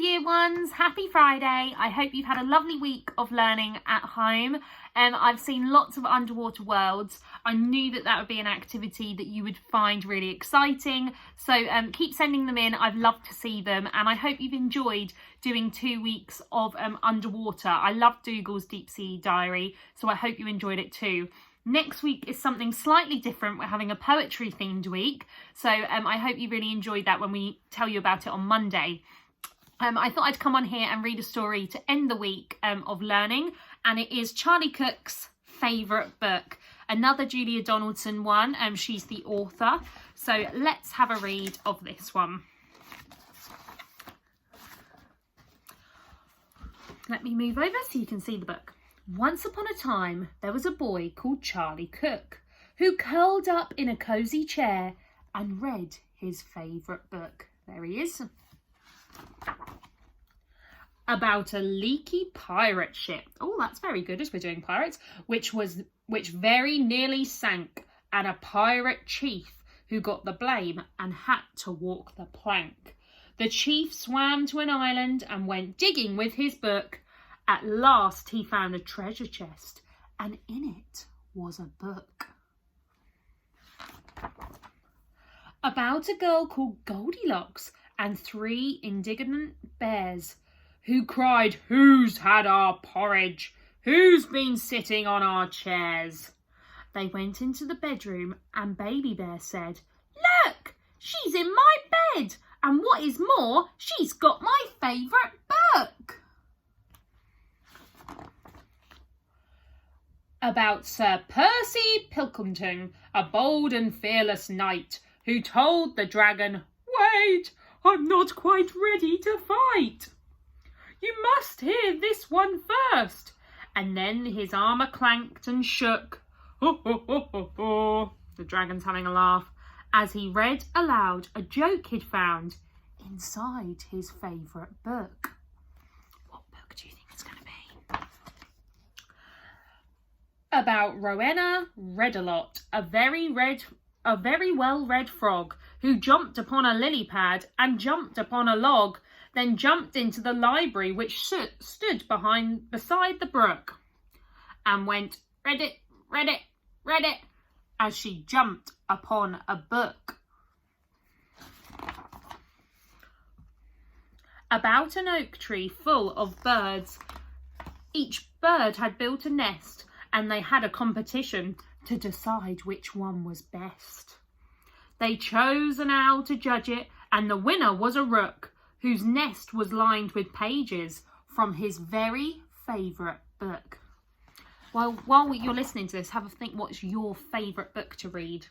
Year Ones, happy Friday. I hope you've had a lovely week of learning at home. I've seen lots of underwater worlds. I knew that would be an activity that you would find really exciting. So keep sending them in. I've loved to see them, and I hope you've enjoyed doing 2 weeks of underwater. I loved Dougal's Deep Sea Diary, so I hope you enjoyed it too. Next week is something slightly different. We're having a poetry themed week. So I hope you really enjoyed that when we tell you about it on Monday. I thought I'd come on here and read a story to end the week of learning. And it is Charlie Cook's favourite book. Another Julia Donaldson one. She's the author. So let's have a read of this one. Let me move over so you can see the book. Once upon a time, there was a boy called Charlie Cook who curled up in a cosy chair and read his favourite book. There he is. About a leaky pirate ship. Oh, that's very good as we're doing pirates. Which very nearly sank, and a pirate chief who got the blame and had to walk the plank. The chief swam to an island and went digging with his book. At last he found a treasure chest, and in it was a book. About a girl called Goldilocks and 3 indignant bears who cried, "Who's had our porridge? Who's been sitting on our chairs?" They went into the bedroom and Baby Bear said, "Look, she's in my bed, and what is more, she's got my favourite book." About Sir Percy Pilkington, a bold and fearless knight, who told the dragon, "Wait, I'm not quite ready to fight. You must hear this one first." And then his armour clanked and shook. Ho, ho, ho, ho, ho. The dragon's having a laugh as he read aloud a joke he'd found inside his favourite book. What book do you think it's going to be? About Rowena Redalot, a very well-read frog who jumped upon a lily pad and jumped upon a log, then jumped into the library which stood beside the brook, and went, "Read it, read it, read it," as she jumped upon a book. About an oak tree full of birds. Each bird had built a nest, and they had a competition to decide which one was best. They chose an owl to judge it, and the winner was a rook, whose nest was lined with pages from his very favourite book. Well, while you're listening to this, have a think, what's your favourite book to read?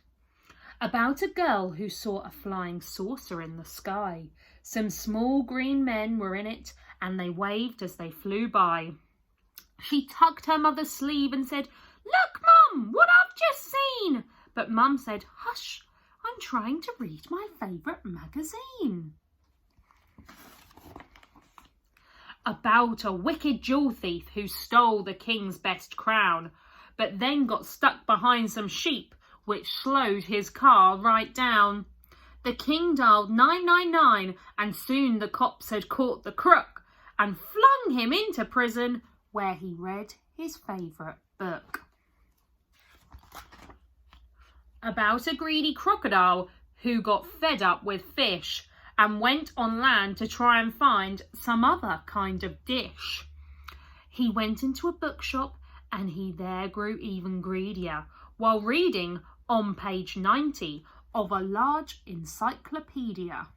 About a girl who saw a flying saucer in the sky. Some small green men were in it, and they waved as they flew by. She tugged her mother's sleeve and said, "Look, Mum, what I've just seen." But Mum said, "Hush, I'm trying to read my favourite magazine." About a wicked jewel thief who stole the king's best crown, but then got stuck behind some sheep, which slowed his car right down. The king dialed 999, and soon the cops had caught the crook and flung him into prison, where he read his favourite book. About a greedy crocodile who got fed up with fish and went on land to try and find some other kind of dish. He went into a bookshop, and he there grew even greedier while reading on page 90 of a large encyclopedia.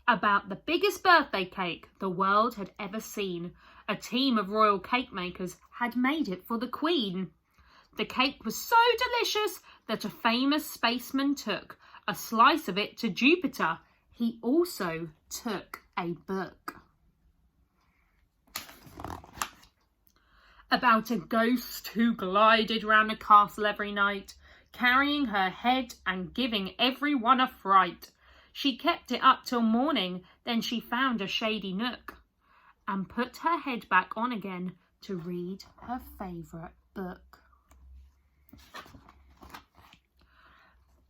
About the biggest birthday cake the world had ever seen. A team of royal cake makers had made it for the Queen. The cake was so delicious that a famous spaceman took a slice of it to Jupiter. He also took a book. About a ghost who glided round a castle every night, carrying her head and giving everyone a fright. She kept it up till morning, then she found a shady nook and put her head back on again to read her favourite book.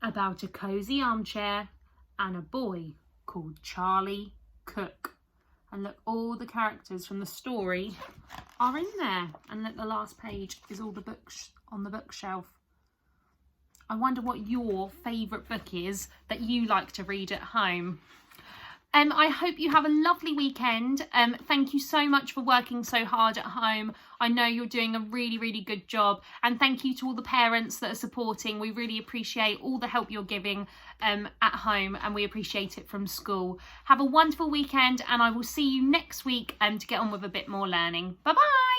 About a cosy armchair and a boy called Charlie Cook. And look, all the characters from the story are in there. And look, the last page is all the books on the bookshelf. I wonder what your favourite book is that you like to read at home. I hope you have a lovely weekend. Thank you so much for working so hard at home. I know you're doing a really, really good job. And thank you to all the parents that are supporting. We really appreciate all the help you're giving at home, and we appreciate it from school. Have a wonderful weekend, and I will see you next week to get on with a bit more learning. Bye-bye.